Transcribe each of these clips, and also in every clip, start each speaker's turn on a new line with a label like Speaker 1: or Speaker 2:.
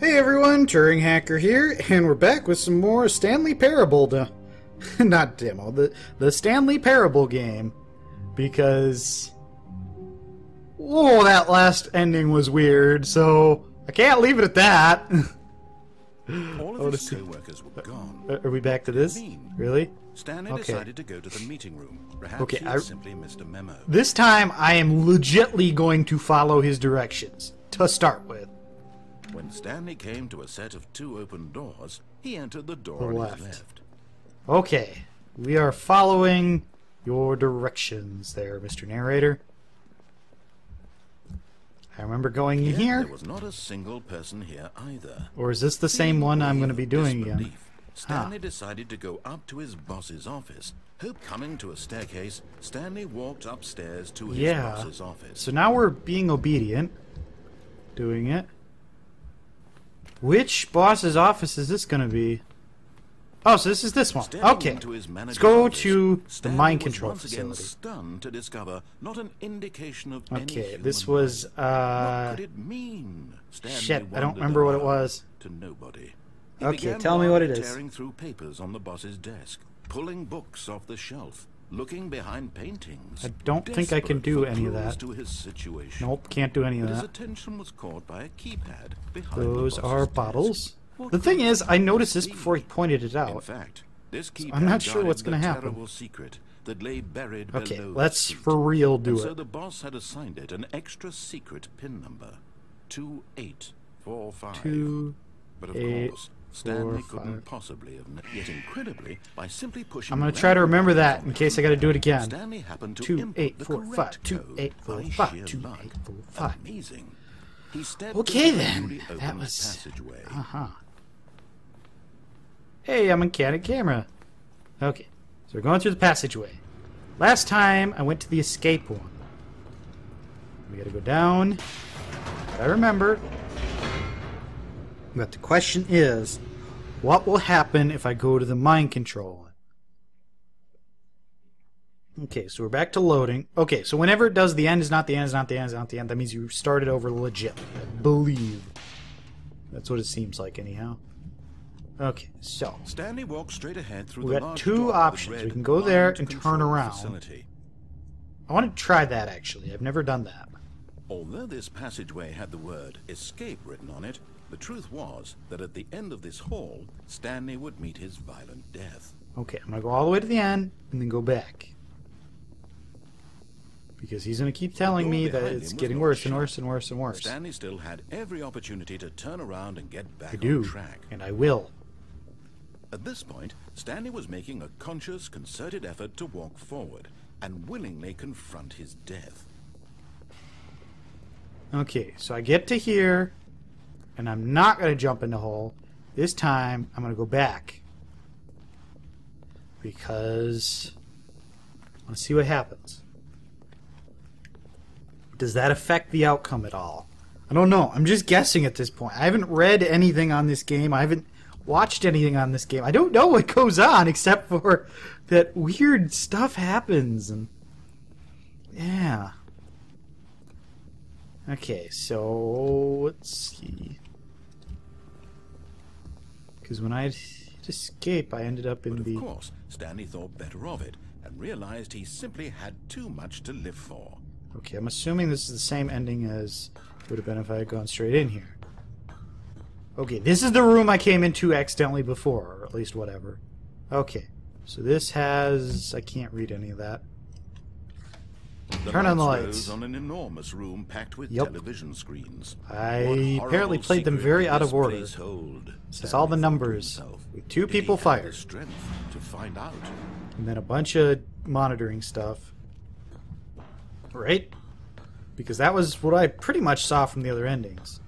Speaker 1: Hey everyone, Turinghacker here, and we're back with some more Stanley Parable not demo, the Stanley Parable game. Because... whoa, that last ending was weird, so I can't leave it at that.
Speaker 2: All of his co-workers were gone.
Speaker 1: Are we back to this? Really?
Speaker 2: Stanley decided to go to the meeting room. Perhaps
Speaker 1: okay,
Speaker 2: he simply missed a memo.
Speaker 1: This time I am legitly going to follow his directions, to start with.
Speaker 2: When Stanley came to a set of 2 open doors, he entered the door on his left.
Speaker 1: Okay, we are following your directions there, Mr. Narrator. I remember going in here.
Speaker 2: There was not a single person here either.
Speaker 1: Or is this the same one I'm going to be doing again?
Speaker 2: Stanley decided to go up to his boss's office. Coming to a staircase, Stanley walked upstairs to his boss's office.
Speaker 1: So now we're being obedient. Doing it. Which boss's office is this going to be? Oh, so this is this one. Okay. Let's go to the mind control facility.
Speaker 2: Stunned to discover not an indication of
Speaker 1: okay, this was
Speaker 2: what could it mean?
Speaker 1: Shit, I don't remember what it was.
Speaker 2: To nobody.
Speaker 1: Okay, tell me what it is.
Speaker 2: Tearing through papers on the boss's desk, pulling books off the shelf, looking behind paintings.
Speaker 1: I don't think I can do any of that.
Speaker 2: To his situation.
Speaker 1: Nope, can't do any of that.
Speaker 2: His attention was caught by a keypad behind
Speaker 1: those
Speaker 2: the
Speaker 1: are
Speaker 2: desk.
Speaker 1: bottles. The thing is, I noticed this before he pointed it out.
Speaker 2: In fact, this keypad
Speaker 1: I'm not sure what's going to happen.
Speaker 2: terrible secret that lay buried
Speaker 1: okay,
Speaker 2: below
Speaker 1: let's
Speaker 2: the
Speaker 1: for real do
Speaker 2: and
Speaker 1: it.
Speaker 2: So the boss had assigned it an extra secret pin number, 2845. But of course, Stanley couldn't possibly have. Yet incredibly, by simply pushing.
Speaker 1: I'm going to try to remember that in case I got to do it again.
Speaker 2: Stanley happened to
Speaker 1: 2845 2845 2845.
Speaker 2: Amazing. He stepped
Speaker 1: okay then, that was
Speaker 2: passageway.
Speaker 1: Hey, I'm on Candid Camera. Okay, so we're going through the passageway. Last time I went to the escape one. We got to go down. I remember. But the question is, what will happen if I go to the mind control one? Okay, so we're back to loading. Okay, so whenever it does the end is not the end, is not the end, is not the end, that means you started over legit. I believe. That's what it seems like anyhow. Okay, so
Speaker 2: Stanley walked straight ahead through
Speaker 1: we got 2 options. We can go there and turn around.
Speaker 2: Facility.
Speaker 1: I want to try that actually. I've never done that.
Speaker 2: Although this passageway had the word escape written on it, the truth was that at the end of this hall, Stanley would meet his violent death.
Speaker 1: Okay, I'm going to go all the way to the end and then go back. Because he's going to keep telling me that it's getting worse and worse and worse and worse.
Speaker 2: Stanley still had every opportunity to turn around and get back
Speaker 1: on
Speaker 2: track.
Speaker 1: And I will.
Speaker 2: At this point, Stanley was making a conscious, concerted effort to walk forward and willingly confront his death.
Speaker 1: Okay, so I get to here, and I'm not going to jump in the hole. This time, I'm going to go back. Because I want to see what happens. Does that affect the outcome at all? I don't know. I'm just guessing at this point. I haven't read anything on this game. I haven't watched anything on this game. I don't know what goes on except for that weird stuff happens. And yeah. Okay, so let's see. Because when I hit escape, I ended up in the...
Speaker 2: Of course, Stanley thought better of it and realized he simply had too much to live for.
Speaker 1: Okay, I'm assuming this is the same ending as it would have been if I had gone straight in here. Okay, this is the room I came into accidentally before, or at least whatever. Okay, so this has... I can't read any of that. Turn on the lights.
Speaker 2: On an enormous room packed with television screens.
Speaker 1: I apparently played them very out of order. It says all the numbers. With 2 people fired.
Speaker 2: To find out.
Speaker 1: And then a bunch of monitoring stuff. Right? Because that was what I pretty much saw from the other endings.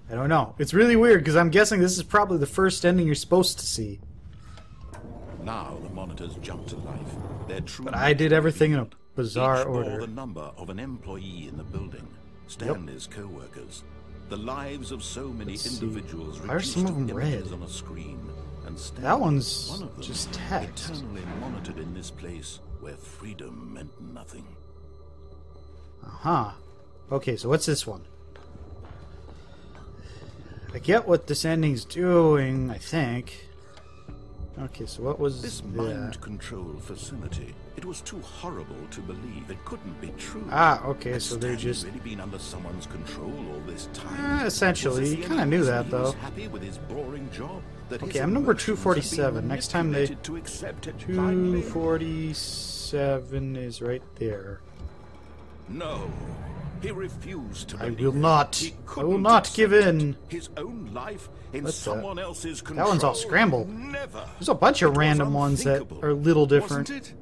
Speaker 1: I don't know. It's really weird because I'm guessing this is probably the first ending you're supposed to see.
Speaker 2: Now the monitors jump to life.
Speaker 1: But I did everything in a bizarre order.
Speaker 2: The number of an employee in the building, Stanley's co-workers, the lives of so many individuals.
Speaker 1: Why are some of them red?
Speaker 2: On a screen, and
Speaker 1: that one's just text.
Speaker 2: Eternally monitored in this place where freedom meant nothing.
Speaker 1: Okay, so what's this one? I get what this ending's doing, I think. Okay, so what was
Speaker 2: This mind control facility? It was too horrible to believe. It couldn't be true.
Speaker 1: Ah, okay,
Speaker 2: Had
Speaker 1: so they're
Speaker 2: Stanley
Speaker 1: just...
Speaker 2: really been under someone's control all this time?
Speaker 1: essentially. You kind of knew that,
Speaker 2: He was
Speaker 1: though.
Speaker 2: happy with his boring job, that
Speaker 1: Okay,
Speaker 2: his
Speaker 1: I'm number
Speaker 2: emotions had been
Speaker 1: 247. Next time they...
Speaker 2: manipulated to accept it blindly?
Speaker 1: 247 is right there.
Speaker 2: No. He refused to
Speaker 1: I
Speaker 2: believe
Speaker 1: will
Speaker 2: it.
Speaker 1: not.
Speaker 2: He
Speaker 1: I will
Speaker 2: couldn't
Speaker 1: not give
Speaker 2: accept
Speaker 1: in.
Speaker 2: it. His own life in
Speaker 1: What's that?
Speaker 2: someone else's control.
Speaker 1: That one's all scrambled.
Speaker 2: Never.
Speaker 1: There's a bunch of
Speaker 2: It was
Speaker 1: random ones that
Speaker 2: unthinkable.
Speaker 1: are a little different.
Speaker 2: Wasn't it?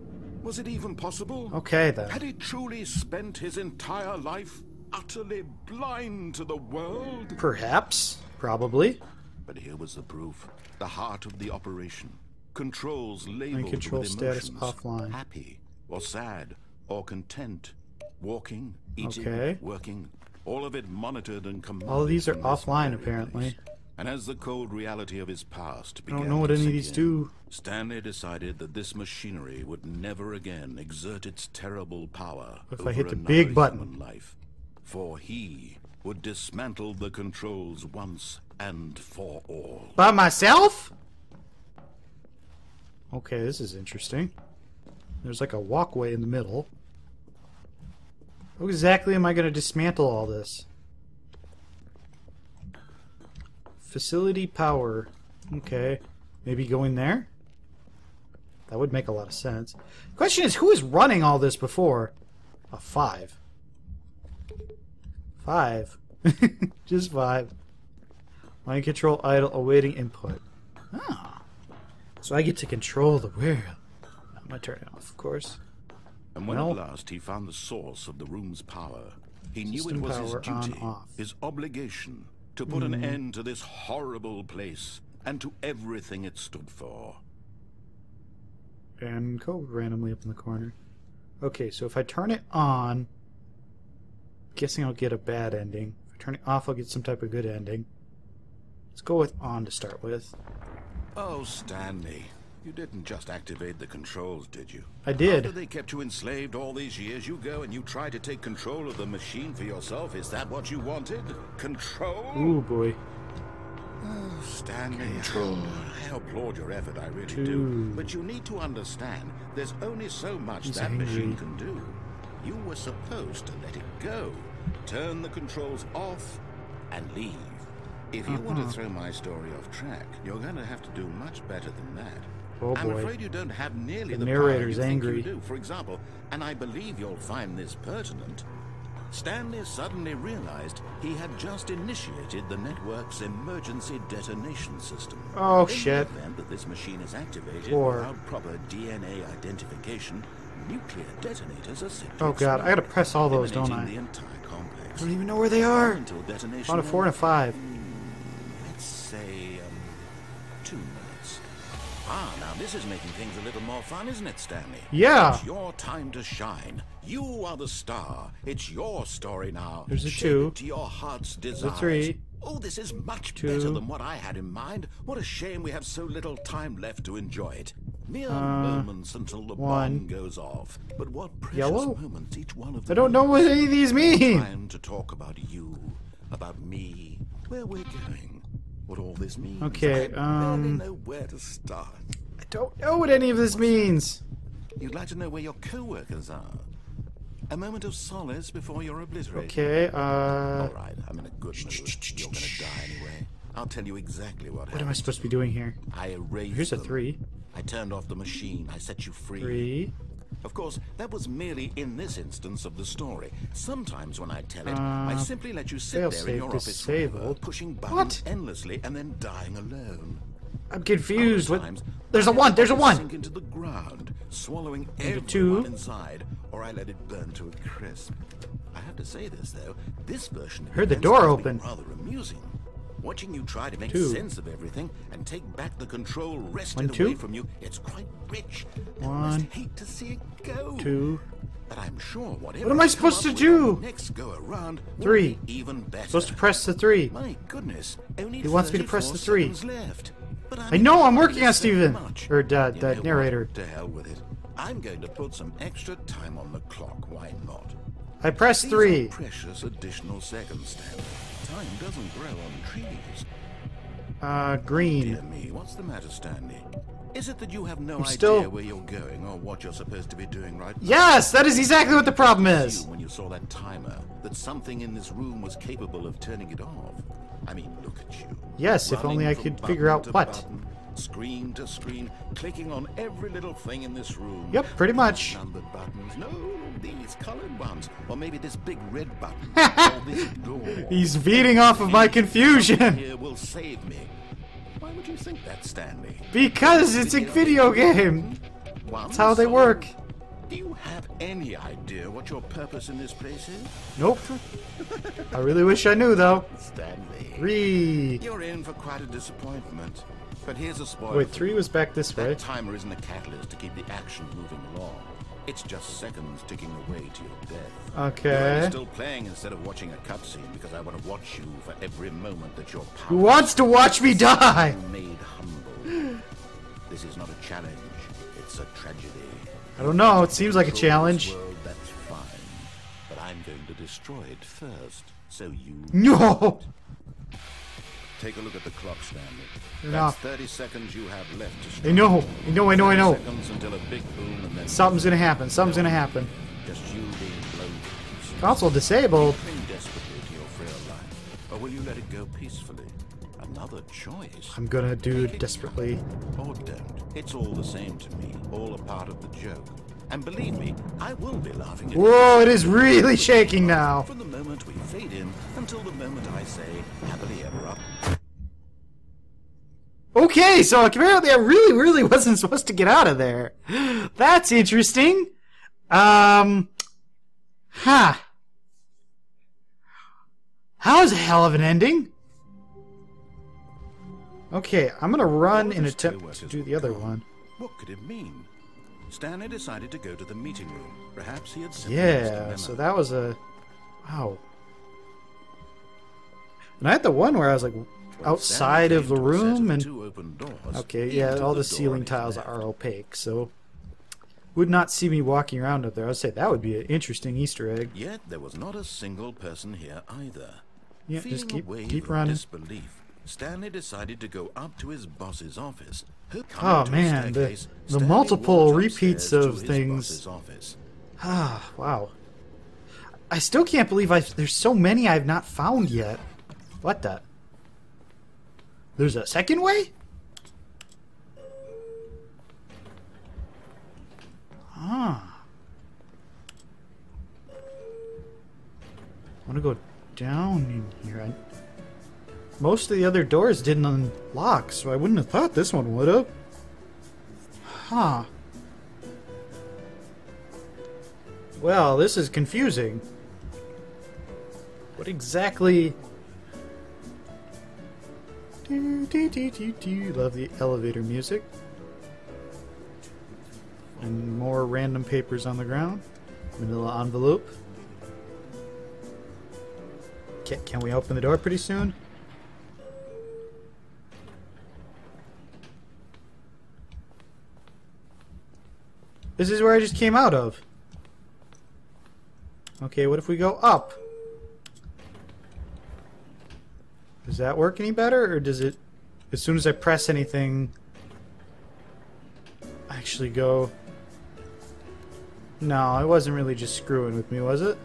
Speaker 2: Was it even possible?
Speaker 1: Okay, then.
Speaker 2: Had he truly spent his entire life utterly blind to the world?
Speaker 1: Perhaps. Probably.
Speaker 2: But here was the proof. The heart of the operation. Controls labeled
Speaker 1: control
Speaker 2: with
Speaker 1: status
Speaker 2: emotions.
Speaker 1: offline.
Speaker 2: Happy, or sad, or content. Walking, eating,
Speaker 1: Okay.
Speaker 2: working. All of it monitored and commanded.
Speaker 1: All of these are
Speaker 2: from this
Speaker 1: offline,
Speaker 2: very
Speaker 1: apparently.
Speaker 2: place. And as the cold reality of his past
Speaker 1: I
Speaker 2: began
Speaker 1: don't know what
Speaker 2: to
Speaker 1: any of
Speaker 2: sink
Speaker 1: these
Speaker 2: in,
Speaker 1: do.
Speaker 2: Stanley decided that this machinery would never again exert its terrible power
Speaker 1: If I
Speaker 2: over
Speaker 1: hit the
Speaker 2: another
Speaker 1: big button.
Speaker 2: human life, for he would dismantle the controls once and for all.
Speaker 1: By myself? Okay, this is interesting. There's like a walkway in the middle. How exactly am I going to dismantle all this? Facility power. Okay. Maybe go in there? That would make a lot of sense. Question is, who is running all this before? A 5. 5. Just 5. Mind control idle, awaiting input. Ah. So I get to control the world. I'm going to turn it off, of course.
Speaker 2: And when
Speaker 1: Well-
Speaker 2: at last he found the source of the room's power, he knew it
Speaker 1: System
Speaker 2: was his
Speaker 1: power on,
Speaker 2: duty,
Speaker 1: off.
Speaker 2: his obligation, to put an end to this horrible place and to everything it stood for.
Speaker 1: And code randomly up in the corner. Okay, so if I turn it on, guessing I'll get a bad ending. If I turn it off, I'll get some type of good ending. Let's go with on to start with.
Speaker 2: Oh, Stanley, you didn't just activate the controls, did you?
Speaker 1: I did.
Speaker 2: After they kept you enslaved all these years, you go and you try to take control of the machine for yourself. Is that what you wanted? Control?
Speaker 1: Ooh, boy.
Speaker 2: Oh, Stanley.
Speaker 1: Control.
Speaker 2: I applaud your effort, I really
Speaker 1: Two.
Speaker 2: do. But you need to understand, there's only so much
Speaker 1: He's
Speaker 2: that
Speaker 1: angry.
Speaker 2: machine can do. You were supposed to let it go. Turn the controls off and leave. If you want to throw my story off track, you're going to have to do much better than that.
Speaker 1: Oh,
Speaker 2: I'm
Speaker 1: boy.
Speaker 2: afraid you don't have nearly
Speaker 1: The
Speaker 2: the
Speaker 1: narrator's
Speaker 2: power you think
Speaker 1: angry.
Speaker 2: you do. For example, and I believe you'll find this pertinent, Stanley suddenly realized he had just initiated the network's emergency detonation system.
Speaker 1: Oh,
Speaker 2: In
Speaker 1: shit.
Speaker 2: the event that this machine is activated
Speaker 1: Or-
Speaker 2: without proper DNA identification, nuclear detonators are set to
Speaker 1: Oh, God. I gotta press all those, don't
Speaker 2: eliminating
Speaker 1: I?
Speaker 2: the entire complex.
Speaker 1: I don't even know where they are.
Speaker 2: Until detonation
Speaker 1: On a 4 and a 5.
Speaker 2: let's say, 2 minutes. Ah, now this is making things a little more fun, isn't it, Stanley?
Speaker 1: Yeah.
Speaker 2: It's your time to shine. You are the star. It's your story now.
Speaker 1: There's a
Speaker 2: Shape
Speaker 1: 2.
Speaker 2: it to your heart's
Speaker 1: There's
Speaker 2: desires.
Speaker 1: a 3.
Speaker 2: Oh, this is much
Speaker 1: 2.
Speaker 2: better than what I had in mind. What a shame we have so little time left to enjoy it. Mere moments until the
Speaker 1: 1.
Speaker 2: bomb goes off. But what precious
Speaker 1: Yellow?
Speaker 2: moments each one of
Speaker 1: I
Speaker 2: them.
Speaker 1: don't know what any of these mean.
Speaker 2: Time to talk about you, about me, where we're going, what all this means.
Speaker 1: Okay,
Speaker 2: I barely know where to start.
Speaker 1: I don't know what any of this means.
Speaker 2: You'd like to know where your co-workers are. A moment of solace before you're obliterated.
Speaker 1: Okay,
Speaker 2: All right, I'm in a good mood. You're gonna die anyway. I'll tell you exactly what happened.
Speaker 1: What am I supposed to be doing here?
Speaker 2: I erased
Speaker 1: Here's a
Speaker 2: them.
Speaker 1: 3.
Speaker 2: I turned off the machine. I set you free.
Speaker 1: 3.
Speaker 2: Of course, that was merely in this instance of the story. Sometimes when I tell it, I simply let you sit there in your
Speaker 1: failsafe
Speaker 2: office forever,
Speaker 1: disabled.
Speaker 2: pushing buttons
Speaker 1: What?
Speaker 2: endlessly and then dying alone.
Speaker 1: I'm confused. What?
Speaker 2: Sometimes
Speaker 1: There's a
Speaker 2: I
Speaker 1: 1.
Speaker 2: let
Speaker 1: There's a
Speaker 2: it
Speaker 1: 1.
Speaker 2: sink into the ground, swallowing
Speaker 1: a
Speaker 2: everyone
Speaker 1: 2.
Speaker 2: inside, or I let it burn to a crisp. I have to say this though, this version of
Speaker 1: Heard the
Speaker 2: events
Speaker 1: door
Speaker 2: has been
Speaker 1: open.
Speaker 2: rather amusing. Watching you try to make
Speaker 1: 2.
Speaker 2: sense of everything and take back the control
Speaker 1: 1,
Speaker 2: wrested
Speaker 1: 2.
Speaker 2: away from you, it's quite rich. I
Speaker 1: 1,
Speaker 2: almost hate to see it go.
Speaker 1: 2.
Speaker 2: But I'm sure whatever
Speaker 1: What am I
Speaker 2: you come
Speaker 1: supposed to
Speaker 2: up with
Speaker 1: do?
Speaker 2: on the next go around will
Speaker 1: 3.
Speaker 2: be even better.
Speaker 1: Supposed to press the 3.
Speaker 2: My goodness, only
Speaker 1: He wants me to press
Speaker 2: 34
Speaker 1: the 3.
Speaker 2: seconds left. But
Speaker 1: I know, I'm working on
Speaker 2: so
Speaker 1: Steven.
Speaker 2: much.
Speaker 1: Or
Speaker 2: You know
Speaker 1: the
Speaker 2: what?
Speaker 1: narrator.
Speaker 2: To hell with it. I'm going to put some extra time on the clock. Why not?
Speaker 1: I pressed
Speaker 2: These
Speaker 1: 3.
Speaker 2: are precious additional seconds, Stanley. Time doesn't grow on trees.
Speaker 1: Green.
Speaker 2: Dear me, what's the matter, Stanley? Is it that you have no
Speaker 1: I'm
Speaker 2: idea
Speaker 1: still-
Speaker 2: where you're going or what you're supposed to be doing right now?
Speaker 1: Yes, that is exactly what the problem is.
Speaker 2: When you saw that timer, that something in this room was capable of turning it off. I mean, look at you.
Speaker 1: Yes, if
Speaker 2: Running
Speaker 1: only I
Speaker 2: from
Speaker 1: could figure out
Speaker 2: button to
Speaker 1: what.
Speaker 2: button, screen to screen, clicking on every little thing in this room.
Speaker 1: Yep, pretty much.
Speaker 2: Numbered buttons. No, these colored ones. Or maybe this big red button. Or this door.
Speaker 1: He's feeding off of my confusion.
Speaker 2: Here will save me. Why would you think that, Stanley?
Speaker 1: Because it's a video game. That's how they work.
Speaker 2: Do you have any idea what your purpose in this place is?
Speaker 1: Nope. I really wish I knew, though.
Speaker 2: Stanley.
Speaker 1: 3.
Speaker 2: You're in for quite a disappointment. But here's a spoiler.
Speaker 1: Wait, 3 was back this way.
Speaker 2: That timer isn't a catalyst to keep the action moving along. It's just seconds ticking away to your death.
Speaker 1: Okay.
Speaker 2: You're still playing instead of watching a cutscene because I want to watch you for every moment that you're
Speaker 1: Who wants to watch me die?
Speaker 2: made humble. This is not a challenge. It's a tragedy.
Speaker 1: I don't know. It seems like a challenge.
Speaker 2: World, that's fine. But I'm going to destroy it first, so you...
Speaker 1: No.
Speaker 2: Take a look at the clock, Stanley.
Speaker 1: Turn
Speaker 2: That's
Speaker 1: off.
Speaker 2: 30 seconds you have left to
Speaker 1: I
Speaker 2: strike.
Speaker 1: know. I know. I know. I know.
Speaker 2: 30 seconds until a big boom and then...
Speaker 1: Something's gonna happen. Something's gonna happen.
Speaker 2: Just you being blown to pieces.
Speaker 1: Console disabled.
Speaker 2: Cling desperately to your frail life. Or will you let it go peacefully? Another choice.
Speaker 1: I'm gonna do it desperately.
Speaker 2: Or don't. It's all the same to me. All a part of the joke. And believe me, I will be laughing at
Speaker 1: Whoa! It is really shaking now.
Speaker 2: from the moment we fade in until the moment I say happily ever after.
Speaker 1: Okay, so apparently I really wasn't supposed to get out of there. That's interesting. Huh. How is a hell of an ending? Okay, I'm gonna run and attempt to do the other one.
Speaker 2: What could it mean? Stanley decided to go to the meeting room. Perhaps he had simply missed a
Speaker 1: Yeah,
Speaker 2: memo.
Speaker 1: so that was a... Wow. And I had the one where I was like
Speaker 2: When
Speaker 1: outside
Speaker 2: Stanley
Speaker 1: of the
Speaker 2: came to a set
Speaker 1: room
Speaker 2: of
Speaker 1: and...
Speaker 2: 2 open doors,
Speaker 1: Okay,
Speaker 2: he
Speaker 1: yeah,
Speaker 2: entered
Speaker 1: all the
Speaker 2: door
Speaker 1: ceiling
Speaker 2: on his
Speaker 1: tiles
Speaker 2: left.
Speaker 1: are opaque, so... Would not see me walking around up there. I'd say that would be an interesting Easter egg.
Speaker 2: Yet there was not a single person here either.
Speaker 1: Yeah,
Speaker 2: Feeling
Speaker 1: just
Speaker 2: a wave
Speaker 1: keep
Speaker 2: of
Speaker 1: running.
Speaker 2: disbelief, Stanley decided to go up to his boss's office.
Speaker 1: Oh,
Speaker 2: Coming to a
Speaker 1: man, the
Speaker 2: staircase, Stanley
Speaker 1: multiple
Speaker 2: walked
Speaker 1: repeats
Speaker 2: upstairs
Speaker 1: of
Speaker 2: to his
Speaker 1: things.
Speaker 2: boss's office.
Speaker 1: Ah, wow. I still can't believe there's so many I've not found yet. What the? There's a second way? Ah. I want to go down in here. Most of the other doors didn't unlock, so I wouldn't have thought this one would have. Huh. Well, this is confusing. What exactly... Love the elevator music. And more random papers on the ground. Manila envelope. Can we open the door pretty soon? This is where I just came out of. Okay, what if we go up? Does that work any better, or does it, as soon as I press anything, actually go... No, it wasn't really just screwing with me, was it?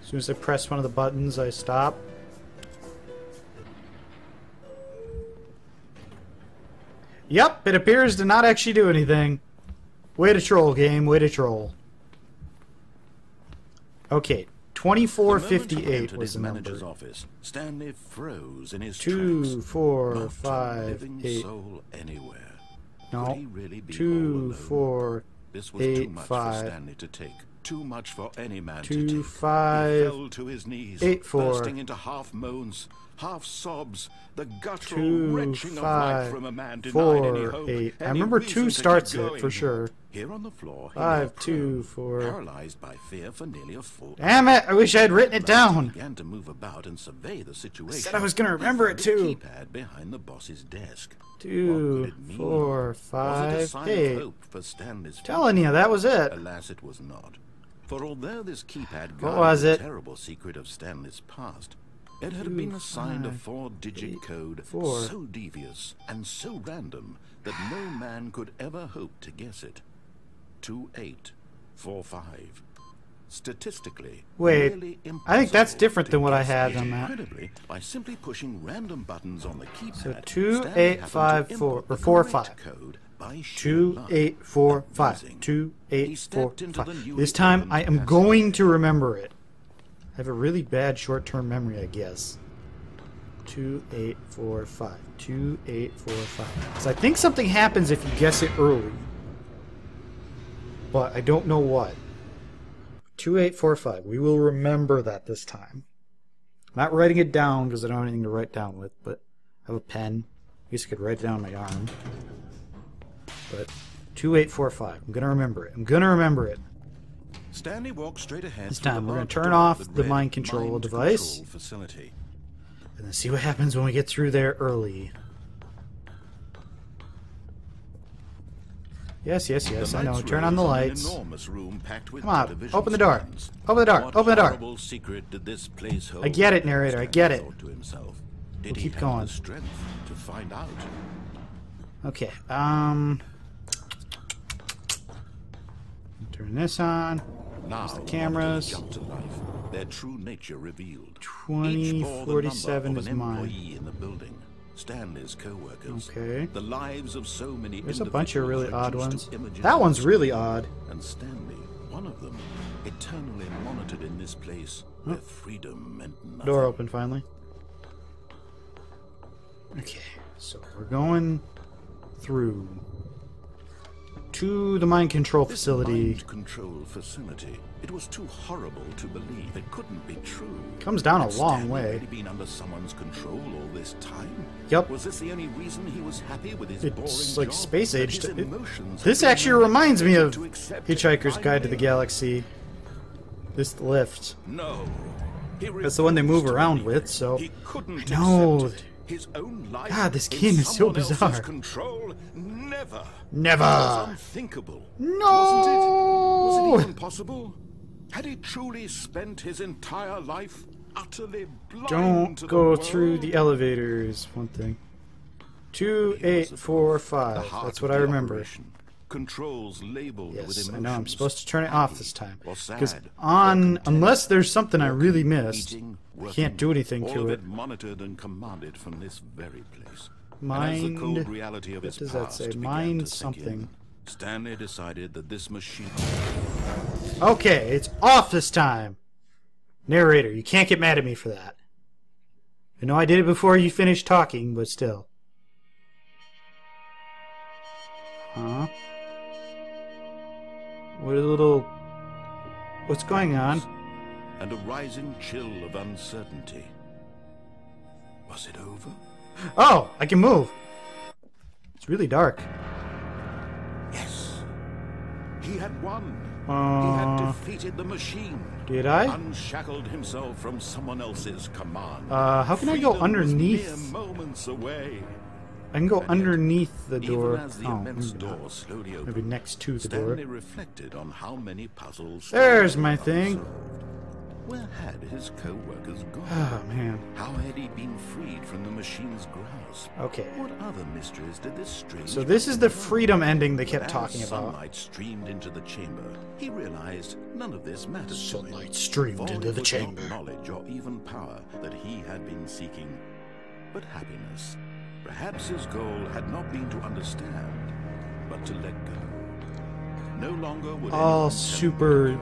Speaker 1: As soon as I press one of the buttons, I stop. Yep, it appears to not actually do anything. Way to troll, game. Way to troll. Okay,
Speaker 2: The moment he
Speaker 1: 2458
Speaker 2: entered
Speaker 1: was
Speaker 2: his
Speaker 1: the
Speaker 2: manager's
Speaker 1: number.
Speaker 2: office, Stanley froze in his
Speaker 1: 2,
Speaker 2: tracks.
Speaker 1: 4,
Speaker 2: Not a
Speaker 1: 5,
Speaker 2: living
Speaker 1: 8.
Speaker 2: soul anywhere.
Speaker 1: No.
Speaker 2: Could he really be all
Speaker 1: 2,
Speaker 2: alone?
Speaker 1: 4,
Speaker 2: This was
Speaker 1: 8,
Speaker 2: too much
Speaker 1: 5.
Speaker 2: for Stanley to take. Too much for any man
Speaker 1: 2,
Speaker 2: to take.
Speaker 1: 5,
Speaker 2: He fell to his knees,
Speaker 1: 8, 4.
Speaker 2: bursting into half moans, half sobs, the guttural
Speaker 1: 2,
Speaker 2: wrenching of life
Speaker 1: 5,
Speaker 2: from a man denied any
Speaker 1: 4,
Speaker 2: hope,
Speaker 1: 8. I
Speaker 2: any
Speaker 1: remember
Speaker 2: reason
Speaker 1: 2
Speaker 2: to
Speaker 1: starts
Speaker 2: keep
Speaker 1: it
Speaker 2: going.
Speaker 1: for sure.
Speaker 2: Here on the floor, he
Speaker 1: 5,
Speaker 2: lay
Speaker 1: 2,
Speaker 2: prone,
Speaker 1: 4.
Speaker 2: paralyzed by fear for nearly a full
Speaker 1: Damn it! I wish I had written it
Speaker 2: He
Speaker 1: down.
Speaker 2: began to move about and survey the situation.
Speaker 1: Said I was gonna remember it
Speaker 2: The
Speaker 1: too.
Speaker 2: keypad behind the boss's desk. What
Speaker 1: 2,
Speaker 2: could it mean?
Speaker 1: 4,
Speaker 2: Was it a
Speaker 1: 5,
Speaker 2: sign
Speaker 1: 8.
Speaker 2: of hope for Stanley's
Speaker 1: Telling you, that was it.
Speaker 2: Alas, it was not. For although this keypad
Speaker 1: What was
Speaker 2: guarded
Speaker 1: it?
Speaker 2: the terrible secret of Stanley's past, it had been assigned a 4-digit code
Speaker 1: 4.
Speaker 2: so devious and so random that no man could ever hope to guess it. 2845. Statistically,
Speaker 1: Wait,
Speaker 2: nearly
Speaker 1: I think that's
Speaker 2: impossible
Speaker 1: different
Speaker 2: to
Speaker 1: than what I
Speaker 2: guess
Speaker 1: had
Speaker 2: it.
Speaker 1: on that.
Speaker 2: Incredibly, by simply pushing random buttons on the keypad,
Speaker 1: So
Speaker 2: Stanley happened to
Speaker 1: 2854
Speaker 2: input the
Speaker 1: or 45.
Speaker 2: correct code by sheer luck.
Speaker 1: 2845.
Speaker 2: He
Speaker 1: 2845. This time I am going to remember it. I have a really bad short-term memory, I guess. 2845. 2845. So I think something happens if you guess it early. But I don't know what. 2845. We will remember that this time. I'm not writing it down because I don't have anything to write down with, but I have a pen. I guess I could write it down on my arm. But 2845. I'm going to remember it. I'm going to remember it.
Speaker 2: Stanley walked straight ahead.
Speaker 1: This time we're going to turn off the mind control device.
Speaker 2: Facility.
Speaker 1: And then see what happens when we get through there early. Yes, yes, yes, I know. Turn on the lights. Come on, open the door. Open the door. Open the door. I get it, narrator. I get it. We'll keep going. Okay, turn this on.
Speaker 2: Now
Speaker 1: the cameras.
Speaker 2: Jump to life. Their true nature revealed.
Speaker 1: 2047 is mine.
Speaker 2: In the building. Stanley's co-workers.
Speaker 1: Okay.
Speaker 2: The lives of so many.
Speaker 1: There's a bunch of really odd ones.
Speaker 2: Images
Speaker 1: that one's really odd.
Speaker 2: And Stanley, one of them, eternally monitored in this place, where freedom meant nothing.
Speaker 1: Door open finally. Okay, so we're going through to the mind control facility.
Speaker 2: Mind control facility. It was too horrible to believe. It couldn't be true.
Speaker 1: Comes down a
Speaker 2: Had
Speaker 1: long
Speaker 2: Stanley
Speaker 1: way.
Speaker 2: Really been under someone's control all this time?
Speaker 1: Yep.
Speaker 2: Was this the only reason he was happy with his
Speaker 1: It's
Speaker 2: boring
Speaker 1: like
Speaker 2: job?
Speaker 1: space
Speaker 2: That
Speaker 1: age.
Speaker 2: his emotions
Speaker 1: This
Speaker 2: had been
Speaker 1: actually reminds me of
Speaker 2: to accept
Speaker 1: Hitchhiker's
Speaker 2: it
Speaker 1: Guide to the
Speaker 2: blindly?
Speaker 1: Galaxy. This lift.
Speaker 2: No.
Speaker 1: That's the one they move
Speaker 2: refused to
Speaker 1: around
Speaker 2: believe
Speaker 1: with,
Speaker 2: it.
Speaker 1: so
Speaker 2: He couldn't
Speaker 1: I know.
Speaker 2: accept it. His own life
Speaker 1: God, this
Speaker 2: in
Speaker 1: game is so
Speaker 2: someone else's
Speaker 1: bizarre.
Speaker 2: Control? Never.
Speaker 1: Never.
Speaker 2: It was unthinkable.
Speaker 1: No.
Speaker 2: Wasn't it? Was it even possible? Had he truly spent his entire life utterly blind
Speaker 1: Don't
Speaker 2: to
Speaker 1: go
Speaker 2: the
Speaker 1: through
Speaker 2: world?
Speaker 1: the elevators. One thing. 2845. That's what I remember.
Speaker 2: Controls labeled with
Speaker 1: Yes,
Speaker 2: emotions.
Speaker 1: I know. I'm supposed to turn it off this time.
Speaker 2: Or
Speaker 1: Because
Speaker 2: sad, or
Speaker 1: on,
Speaker 2: content,
Speaker 1: unless there's something I
Speaker 2: or
Speaker 1: really missed,
Speaker 2: eating,
Speaker 1: I
Speaker 2: working,
Speaker 1: can't do anything
Speaker 2: all
Speaker 1: to
Speaker 2: of
Speaker 1: it.
Speaker 2: monitored and commanded from this very place.
Speaker 1: Mind.
Speaker 2: And as the cold reality of
Speaker 1: What
Speaker 2: his
Speaker 1: does that
Speaker 2: past
Speaker 1: say?
Speaker 2: began
Speaker 1: Mind
Speaker 2: to sink in,
Speaker 1: something.
Speaker 2: Stanley decided that this machine.
Speaker 1: Okay, it's off this time. Narrator, you can't get mad at me for that. I know I did it before you finished talking, but still. Huh? What a little... What's going on?
Speaker 2: And a rising chill of uncertainty. Was it over?
Speaker 1: Oh, I can move. It's really dark.
Speaker 2: Yes. He had won. He had defeated the machine.
Speaker 1: Did I?
Speaker 2: Unshackled himself from someone else's command.
Speaker 1: How can I go
Speaker 2: Freedom
Speaker 1: underneath?
Speaker 2: was mere moments away.
Speaker 1: I can go
Speaker 2: And yet,
Speaker 1: underneath the door.
Speaker 2: Even as the
Speaker 1: Oh,
Speaker 2: immense
Speaker 1: maybe
Speaker 2: door
Speaker 1: not.
Speaker 2: slowly opened,
Speaker 1: Maybe next to the door.
Speaker 2: Stanley reflected on how many puzzles.
Speaker 1: There's
Speaker 2: still
Speaker 1: my
Speaker 2: left
Speaker 1: thing.
Speaker 2: unsolved. Where had his co-workers gone?
Speaker 1: Oh, man.
Speaker 2: How had he been freed from the machine's grasp?
Speaker 1: Okay.
Speaker 2: What other mysteries did this strange...
Speaker 1: So this is the freedom ending they
Speaker 2: But
Speaker 1: kept
Speaker 2: as
Speaker 1: talking about.
Speaker 2: sunlight streamed into the chamber, he realized none of this mattered to him.
Speaker 1: Sunlight streamed
Speaker 2: For
Speaker 1: into
Speaker 2: it
Speaker 1: the
Speaker 2: was not
Speaker 1: chamber.
Speaker 2: knowledge or even power that he had been seeking, but happiness. Perhaps his goal had not been to understand, but to let go. No longer would
Speaker 1: All
Speaker 2: anyone tell
Speaker 1: super
Speaker 2: him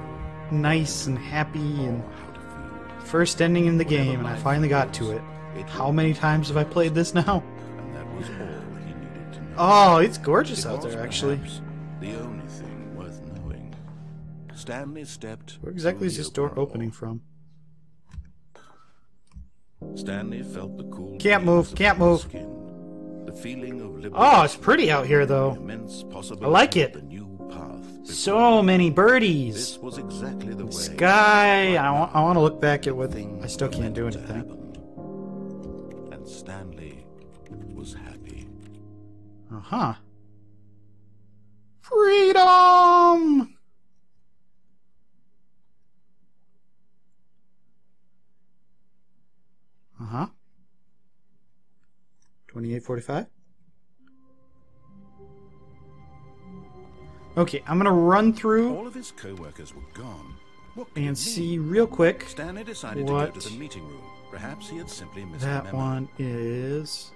Speaker 1: nice and happy and
Speaker 2: how to feel.
Speaker 1: first ending in the game, and I finally got to it. How many times have I played this now?
Speaker 2: And that was all he needed to know.
Speaker 1: Oh, it's gorgeous
Speaker 2: It
Speaker 1: out
Speaker 2: was
Speaker 1: there, actually.
Speaker 2: perhaps the only thing worth knowing. Stanley stepped.
Speaker 1: Where exactly is
Speaker 2: through
Speaker 1: this
Speaker 2: the
Speaker 1: door
Speaker 2: open
Speaker 1: opening from?
Speaker 2: Stanley felt the cool.
Speaker 1: Can't move,
Speaker 2: breeze
Speaker 1: can't
Speaker 2: upon his
Speaker 1: move.
Speaker 2: skin. The feeling of liberty.
Speaker 1: Oh, it's pretty out here,
Speaker 2: The
Speaker 1: though.
Speaker 2: immense possibility
Speaker 1: I like it.
Speaker 2: of the new path before
Speaker 1: So many birdies.
Speaker 2: This was exactly the way.
Speaker 1: Sky. I want to look back at what
Speaker 2: things
Speaker 1: I still
Speaker 2: were
Speaker 1: can't do
Speaker 2: meant to
Speaker 1: anything.
Speaker 2: happen. And Stanley was happy.
Speaker 1: Uh-huh. Freedom! Uh-huh. 2845. Okay, I'm gonna run through
Speaker 2: All of his co-workers were gone. What could it
Speaker 1: and
Speaker 2: mean?
Speaker 1: see real quick.
Speaker 2: Stanley decided
Speaker 1: what
Speaker 2: to go to the meeting room. Perhaps he had simply missed
Speaker 1: That
Speaker 2: the memo.
Speaker 1: one is...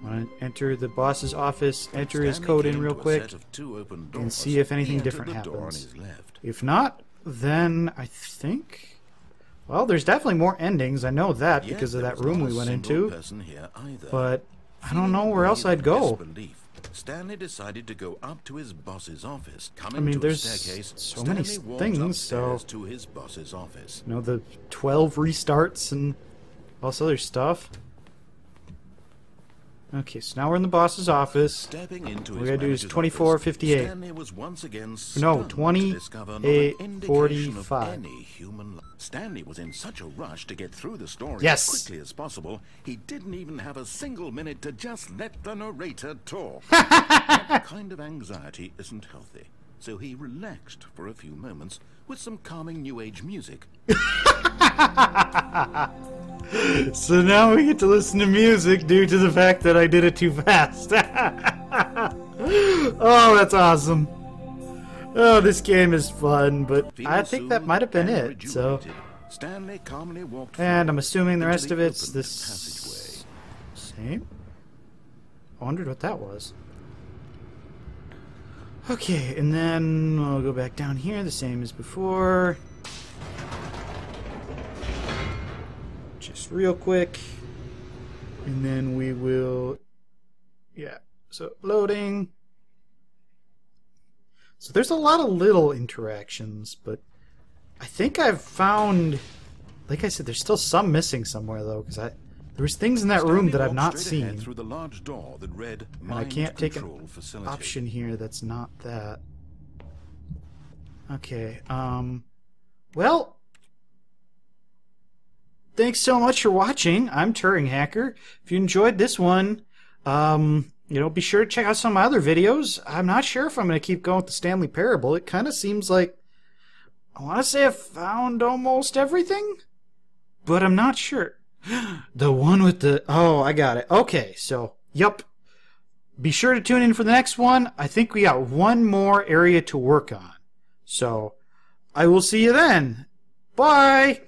Speaker 1: I'm gonna enter the boss's office, enter his
Speaker 2: Stanley
Speaker 1: code in
Speaker 2: came
Speaker 1: real
Speaker 2: to a
Speaker 1: quick,
Speaker 2: set of 2 open
Speaker 1: and
Speaker 2: doors.
Speaker 1: see if anything
Speaker 2: He entered
Speaker 1: different
Speaker 2: the door on
Speaker 1: happens.
Speaker 2: his left.
Speaker 1: If not, then I think... Well, there's definitely more endings. I know that
Speaker 2: Yet
Speaker 1: because of
Speaker 2: there
Speaker 1: that
Speaker 2: was
Speaker 1: room
Speaker 2: not
Speaker 1: we
Speaker 2: a
Speaker 1: went
Speaker 2: single
Speaker 1: into.
Speaker 2: person here either.
Speaker 1: But I don't
Speaker 2: Feeling
Speaker 1: know where else I'd
Speaker 2: grieved
Speaker 1: go.
Speaker 2: disbelief, Stanley decided to go up to his boss's office. Coming
Speaker 1: I mean,
Speaker 2: to
Speaker 1: there's
Speaker 2: a staircase,
Speaker 1: so many
Speaker 2: Stanley walked
Speaker 1: things, so...
Speaker 2: upstairs to his boss's office.
Speaker 1: You know, the 12 restarts and all this other stuff. Okay, so now we're in the boss's office.
Speaker 2: Stepping into
Speaker 1: What
Speaker 2: his
Speaker 1: we gotta do is
Speaker 2: manager's
Speaker 1: 24:58.
Speaker 2: office, Stanley was once again
Speaker 1: No,
Speaker 2: stunned to discover not an indication of
Speaker 1: 28:45.
Speaker 2: any human life. Stanley was in such a rush to get through the story
Speaker 1: Yes.
Speaker 2: as quickly as possible, he didn't even have a single minute to just let the narrator talk. That kind of anxiety isn't healthy, so he relaxed for a few moments with some calming new age music.
Speaker 1: So now we get to listen to music due to the fact that I did it too fast. Oh, that's awesome. Oh, this game is fun, but I think that might have been it. So,
Speaker 2: Stanley calmly walked
Speaker 1: and I'm assuming the
Speaker 2: into
Speaker 1: rest of it's
Speaker 2: open
Speaker 1: this
Speaker 2: passageway.
Speaker 1: same. I wondered what that was. Okay, and then I'll go back down here, the same as before. Just real quick. And then we will... Yeah, so loading. So there's a lot of little interactions, but I think I've found... Like I said, there's still some missing somewhere, though, because there was things in that room that I've not seen.
Speaker 2: Through the large door that read,
Speaker 1: And I can't take an
Speaker 2: Control Facility.
Speaker 1: option here that's not that. Okay, well, thanks so much for watching. I'm Turinghacker. If you enjoyed this one, you know, be sure to check out some of my other videos. I'm not sure if I'm going to keep going with the Stanley Parable. It kind of seems like, I want to say I've found almost everything, but I'm not sure. The one with the... Oh, I got it. Okay, so, yep. Be sure to tune in for the next one. I think we got one more area to work on. So, I will see you then. Bye!